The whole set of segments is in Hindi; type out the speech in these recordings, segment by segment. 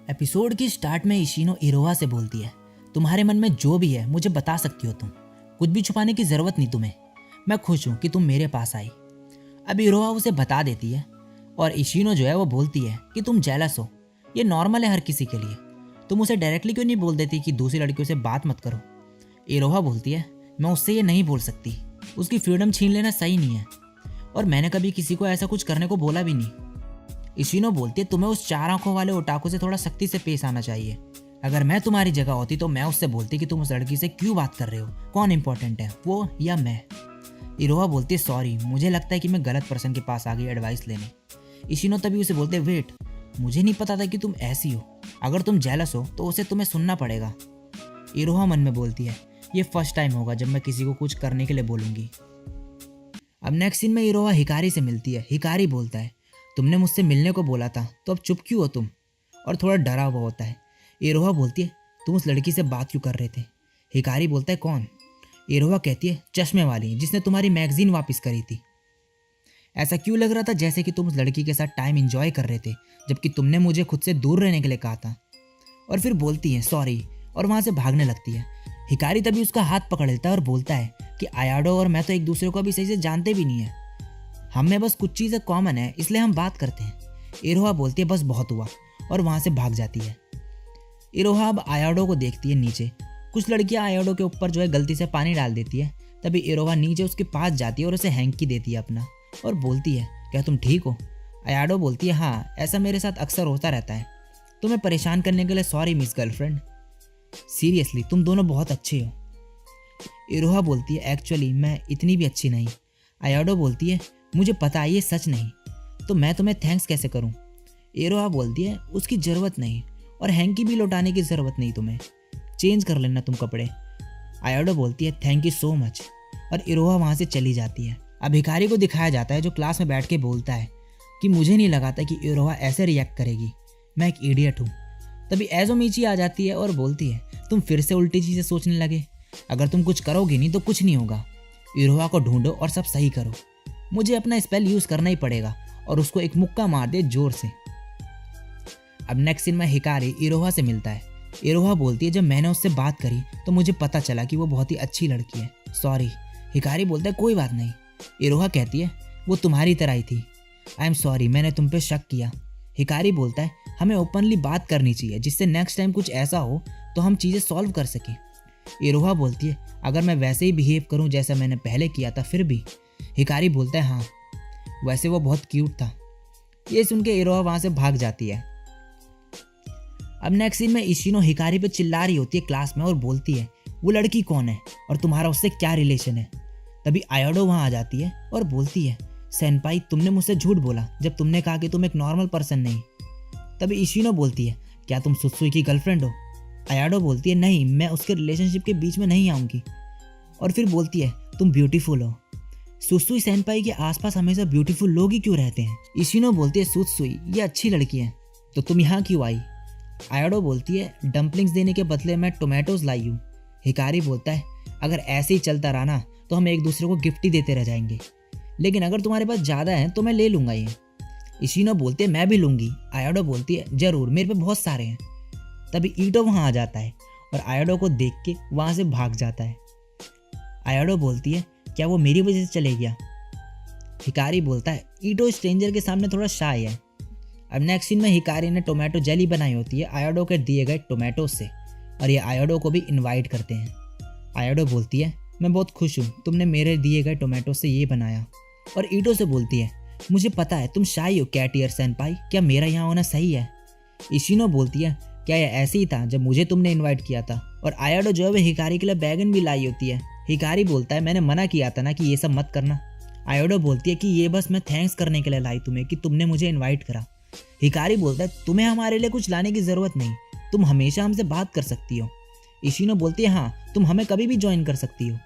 एपिसोड की स्टार्ट में इशिनो इरोहा से बोलती है, तुम्हारे मन में जो भी है मुझे बता सकती हो तुम, कुछ भी छुपाने की जरूरत नहीं तुम्हें। मैं खुश हूँ कि तुम मेरे पास आई। अब इरोहा उसे बता देती है और इशिनो जो है वो बोलती है कि तुम जेलस हो, ये नॉर्मल है हर किसी के लिए। तुम उसे डायरेक्टली क्यों नहीं बोल देती कि दूसरी लड़कियों से बात मत करो। इरोहा बोलती है, मैं उससे ये नहीं बोल सकती, उसकी फ्रीडम छीन लेना सही नहीं है और मैंने कभी किसी को ऐसा कुछ करने को बोला भी नहीं। इशिनो बोलती है, तुम्हें उस चार आंखों वाले ओटाकू से थोड़ा सख्ती से पेश आना चाहिए। अगर मैं तुम्हारी जगह होती तो मैं उससे बोलती कि तुम उस लड़की से क्यों बात कर रहे हो, कौन इंपॉर्टेंट है, वो या मैं। इरोहा बोलती है, सॉरी, मुझे लगता है कि मैं गलत पर्सन के पास आ गई एडवाइस लेने। इशिनो तभी उसे बोलते, वेट, मुझे नहीं पता था कि तुम ऐसी हो, अगर तुम जेलस हो तो उसे तुम्हें सुनना पड़ेगा। इरोहा मन में बोलती है, ये फर्स्ट टाइम होगा जब मैं किसी को कुछ करने के लिए बोलूंगी। अब नेक्स्ट सीन में इरोहा हिकारी से मिलती है। हिकारी बोलता है, तुमने मुझसे मिलने को बोला था तो अब चुप क्यों हो तुम, और थोड़ा डरा हुआ होता है। इरोहा बोलती है, तुम उस लड़की से बात क्यों कर रहे थे। हिकारी बोलता है, कौन। इरोहा कहती है, चश्मे वाली जिसने तुम्हारी मैगजीन वापस करी थी। ऐसा क्यों लग रहा था जैसे कि तुम उस लड़की के साथ टाइम एंजॉय कर रहे थे, जबकि तुमने मुझे खुद से दूर रहने के लिए कहा था। और फिर बोलती है सॉरी और वहां से भागने लगती है। हिकारी तभी उसका हाथ पकड़ लेता है और बोलता है कि आयाडो और मैं तो एक दूसरे को अभी सही से जानते भी नहीं है, हम में बस कुछ चीज़ें कॉमन है इसलिए हम बात करते हैं। इरोहा बोलती है, बस बहुत हुआ, और वहां से भाग जाती है। इरोहा अब आयाडो को देखती है नीचे। कुछ लड़कियां आयाडो के ऊपर जो है गलती से पानी डाल देती है। तभी इरोहा नीचे उसके पास जाती है और उसे हैंकी देती है अपना, और बोलती है, क्या तुम ठीक हो। आयाडो बोलती है, हाँ, ऐसा मेरे साथ अक्सर होता रहता है, तुम्हें परेशान करने के लिए सॉरी मिस गर्लफ्रेंड, सीरियसली तुम दोनों बहुत अच्छे हो। इरोहा बोलती है, एक्चुअली मैं इतनी भी अच्छी नहीं। आयाडो बोलती है, मुझे पता है ये सच नहीं, तो मैं तुम्हें थैंक्स कैसे करूं। इरोहा बोलती है, उसकी ज़रूरत नहीं, और हैंकी भी लौटाने की ज़रूरत नहीं तुम्हें, चेंज कर लेना तुम कपड़े। आयाडो बोलती है, थैंक यू सो मच, और इरोहा वहाँ से चली जाती है। अब हिकारी को दिखाया जाता है जो क्लास में बैठ के बोलता है कि मुझे नहीं लगा था कि इरोहा ऐसे रिएक्ट करेगी, मैं एक इडियट हूँ। तभी एजोमीची आ जाती है और बोलती है, तुम फिर से उल्टी चीज़ें सोचने लगे, अगर तुम कुछ करोगे नहीं तो कुछ नहीं होगा। इरोहा को ढूंढो और सब सही करो, मुझे अपना स्पेल यूज़ करना ही पड़ेगा, और उसको एक मुक्का मार दे जोर से। अब नेक्स्ट सीन में हिकारी इरोहा से मिलता है। इरोहा बोलती है, जब मैंने उससे बात करी तो मुझे पता चला कि वो बहुत ही अच्छी लड़की है, सॉरी। हिकारी बोलता है, कोई बात नहीं। इरोहा कहती है, वो तुम्हारी तरह ही थी, आई एम सॉरी, मैंने तुम पे शक किया। हिकारी बोलता है, हमें ओपनली बात करनी चाहिए जिससे नेक्स्ट टाइम कुछ ऐसा हो तो हम चीज़ें सॉल्व कर सकें। इरोहा बोलती है, अगर मैं वैसे ही बिहेव करूं जैसा मैंने पहले किया था फिर भी। हिकारी बोलता है, हाँ, वैसे वो बहुत क्यूट था। ये सुन के इरोहा वहाँ से भाग जाती है। अब नेक्स्ट सीन में इशिनो हिकारी पे चिल्ला रही होती है क्लास में और बोलती है, वो लड़की कौन है और तुम्हारा उससे क्या रिलेशन है। तभी आयाडो वहाँ आ जाती है और बोलती है, सेनपाई, तुमने मुझसे झूठ बोला जब तुमने कहा कि तुम एक नॉर्मल पर्सन नहीं। तभी इशिनो बोलती है, क्या तुम सुत्सुई की गर्लफ्रेंड हो। आयाडो बोलती है, नहीं, मैं उसके रिलेशनशिप के बीच में नहीं आऊँगी। और फिर बोलती है, तुम ब्यूटीफुल हो। सुत्सुई सेनपाई के आसपास हमेशा ब्यूटीफुल लोग ही क्यों रहते हैं। इशिनो बोलती है, सुत्सुई, ये अच्छी लड़की है, तो तुम यहाँ क्यों आई। आयाडो बोलती है, डम्पलिंग्स देने के बदले मैं टोमेटोज लाई हूँ। हिकारी बोलता है, अगर ऐसे ही चलता रहा ना तो हम एक दूसरे को गिफ्ट ही देते रह जाएंगे, लेकिन अगर तुम्हारे पास ज़्यादा है तो मैं ले लूँगा ये। इशिनो बोलते है, मैं भी लूँगी। आयाडो बोलती है, जरूर, मेरे पे बहुत सारे हैं। तभी ईटो वहाँ आ जाता है और आयाडो को देख के वहाँ से भाग जाता है। आयाडो बोलती है, क्या वो मेरी वजह से चले गया। हिकारी बोलता है, ईटो स्ट्रेंजर के सामने थोड़ा शाय है। अब नेक्स्ट सीन में हिकारी ने टोमेटो जेली बनाई होती है आयाडो के दिए गए टोमेटो से, और ये आयाडो को भी इनवाइट करते हैं। आयाडो बोलती है, मैं बहुत खुश हूँ तुमने मेरे दिए गए टोमेटो से ये बनाया। और ईटो से बोलती है, मुझे पता है तुम शाई हो कैटियर सेनपाई, क्या मेरा यहाँ होना सही है। इशिनो बोलती है, क्या यह ऐसे ही था जब मुझे तुमने इन्वाइट किया था। और आयाडो जो है वो हिकारी के लिए बैगन भी लाई होती है। हिकारी बोलता है, मैंने मना किया था ना कि ये सब मत करना। आयाडो बोलती है कि ये बस मैं थैंक्स करने के लिए लाई तुम्हें कि तुमने मुझे इन्वाइट करा। हिकारी बोलता है, तुम्हें हमारे लिए कुछ लाने की ज़रूरत नहीं, तुम हमेशा हमसे बात कर सकती हो। इशिनो बोलती है, हाँ, तुम हमें कभी भी ज्वाइन कर सकती हो।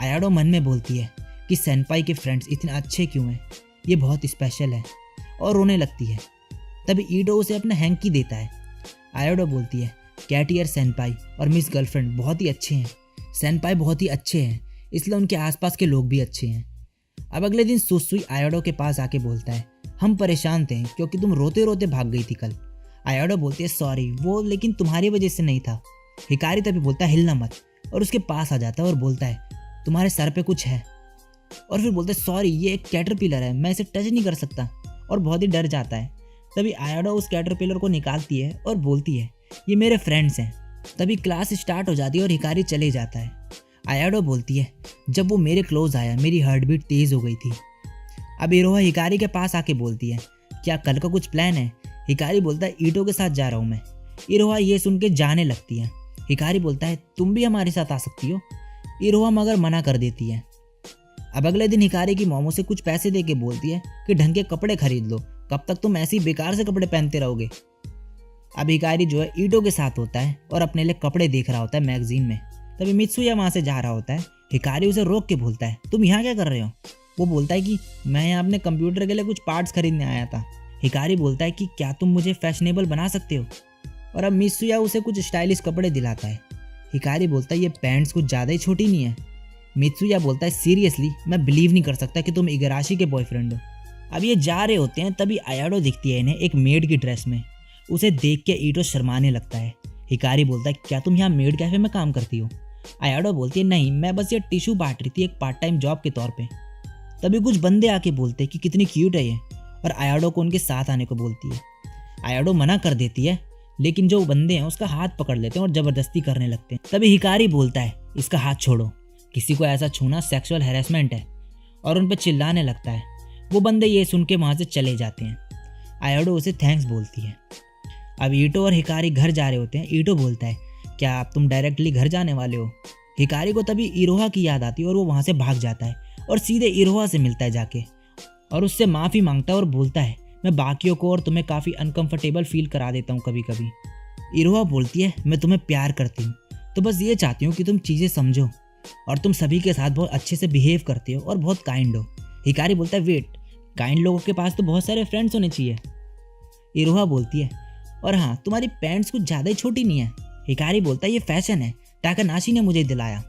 आयाडो मन में बोलती है कि सेनपाई के फ्रेंड्स इतने अच्छे क्यों हैं, ये बहुत स्पेशल है, और रोने लगती है। तभी ईडो उसे अपना हैंकी देता है। आयाडो बोलती है, कैटियर सेनपाई और मिस गर्लफ्रेंड बहुत ही अच्छे हैं, सेनपाई बहुत ही अच्छे हैं, इसलिए उनके आसपास के लोग भी अच्छे हैं। अब अगले दिन सुत्सुई आयाडो के पास आके बोलता है, हम परेशान थे क्योंकि तुम रोते रोते भाग गई थी कल, आयोडो बोलती है सॉरी, वो लेकिन तुम्हारी वजह से नहीं था। हिकारी तभी बोलता है हिलना मत, और उसके पास आ जाता है और बोलता है तुम्हारे सर पे कुछ है। और फिर बोलता है सॉरी, ये एक कैटरपिलर है, मैं इसे टच नहीं कर सकता, और बहुत ही डर जाता है। तभी आयोडो उस कैटरपिलर को निकालती है और बोलती है ये मेरे फ्रेंड्स हैं। तभी क्लास स्टार्ट हो जाती है और हिकारी चले जाता है। आयोडो बोलती है जब वो मेरे क्लोज आया मेरी हार्ट बीट तेज हो गई थी। अब इरोहा हिकारी के पास आके बोलती है क्या कल का कुछ प्लान है? हिकारी बोलता है ईटो के साथ जा रहा हूँ मैं। इरोहा ये सुन के जाने लगती है। हिकारी बोलता है तुम भी हमारे साथ आ सकती हो। इरोहा मगर मना कर देती है। अब अगले दिन हिकारी की मोमो से कुछ पैसे दे के बोलती है कि ढंग के कपड़े खरीद लो, कब तक तुम ऐसी बेकार से कपड़े पहनते रहोगे। अब हिकारी जो है ईटो के साथ होता है और अपने लिए कपड़े देख रहा होता है मैगजीन में। तभी मित्सुया वहाँ से जा रहा होता है। हिकारी उसे रोक के बोलता है तुम यहाँ क्या कर रहे हो? वो बोलता है कि मैं यहाँ अपने कंप्यूटर के लिए कुछ पार्ट्स खरीदने आया था। हिकारी बोलता है कि क्या तुम मुझे फैशनेबल बना सकते हो? और अब मित्सुया उसे कुछ स्टाइलिश कपड़े दिलाता है। हिकारी बोलता है ये पैंट्स कुछ ज़्यादा ही छोटी नहीं है। मित्सुया बोलता है सीरियसली मैं बिलीव नहीं कर सकता कि तुम इगराशी के बॉयफ्रेंड हो। अब ये जा रहे होते हैं तभी आयोडो दिखती है इन्हें एक मेड की ड्रेस में। उसे देख के ईटो शर्माने लगता है। हिकारी बोलता है क्या तुम यहाँ मेड कैफे में काम करती हो? आयोडो बोलती है नहीं, मैं बस ये टिश्यू बांट रही थी एक पार्ट टाइम जॉब के तौर पे। तभी कुछ बंदे आके बोलते हैं कि कितनी क्यूट है ये, और आयोडो को उनके साथ आने को बोलती है। आयोडो मना कर देती है, लेकिन जो बंदे हैं उसका हाथ पकड़ लेते हैं और जबरदस्ती करने लगते हैं। तभी हिकारी बोलता है इसका हाथ छोड़ो, किसी को ऐसा छूना सेक्सुअल हैरेसमेंट है, और उन पर चिल्लाने लगता है। वो बंदे ये सुन के वहाँ से चले जाते हैं। आयोडो उसे थैंक्स बोलती है। अब ईटो और हिकारी घर जा रहे होते हैं। ईटो बोलता है क्या आप तुम डायरेक्टली घर जाने वाले हो? हिकारी को तभी इरोहा की याद आती है और वो वहाँ से भाग जाता है और सीधे इरोहा से मिलता है जाके, और उससे माफ़ी मांगता है और बोलता है मैं बाकियों को और तुम्हें काफ़ी अनकंफर्टेबल फील करा देता हूँ कभी कभी। इरोहा बोलती है मैं तुम्हें प्यार करती हूँ, तो बस ये चाहती हूँ कि तुम चीज़ें समझो, और तुम सभी के साथ बहुत अच्छे से बिहेव करते हो और बहुत काइंड हो। हिकारी बोलता है वेट, काइंड लोगों के पास तो बहुत सारे फ्रेंड्स होने चाहिए। इरोहा बोलती है और हाँ तुम्हारी पैंट्स कुछ ज़्यादा ही छोटी नहीं है। हिकारी बोलता है ये फैशन है, टाकानाशी ने मुझे दिलाया।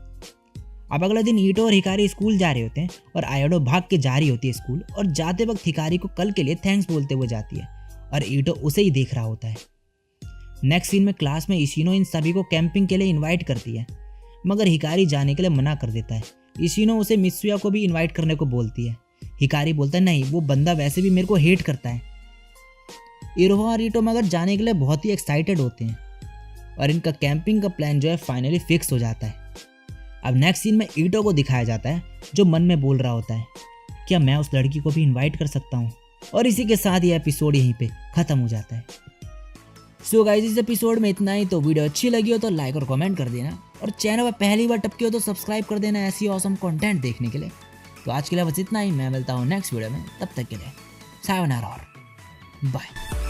अब अगले दिन ईटो और हिकारी स्कूल जा रहे होते हैं और आयोडो भाग के जा रही होती है स्कूल, और जाते वक्त हिकारी को कल के लिए थैंक्स बोलते हुए जाती है और ईटो उसे ही देख रहा होता है। नेक्स्ट सीन में क्लास में इशिनो इन सभी को कैंपिंग के लिए इन्वाइट करती है, मगर हिकारी जाने के लिए मना कर देता है। इशिनो उसे मित्सुया को भी इन्वाइट करने को बोलती है। हिकारी बोलता है नहीं, वो बंदा वैसे भी मेरे को हेट करता है। इरोहा और ईटो मगर जाने के लिए बहुत ही एक्साइटेड होते हैं और इनका कैंपिंग का प्लान जो है फाइनली फिक्स हो जाता है। अब नेक्स्ट सीन में ईटो को दिखाया जाता है जो मन में बोल रहा होता है क्या मैं उस लड़की को भी इनवाइट कर सकता हूँ। और इसी के साथ ये एपिसोड यहीं पे खत्म हो जाता है। सो गाइस इस एपिसोड में इतना ही। तो वीडियो अच्छी लगी हो तो लाइक और कमेंट कर देना, और चैनल पर पहली बार टपके हो तो सब्सक्राइब कर देना ऐसी ऑसम कंटेंट देखने के लिए। तो आज के लिए बस इतना ही, मैं मिलता हूँ नेक्स्ट वीडियो में, तब तक के लिए सायोनारा और बाय।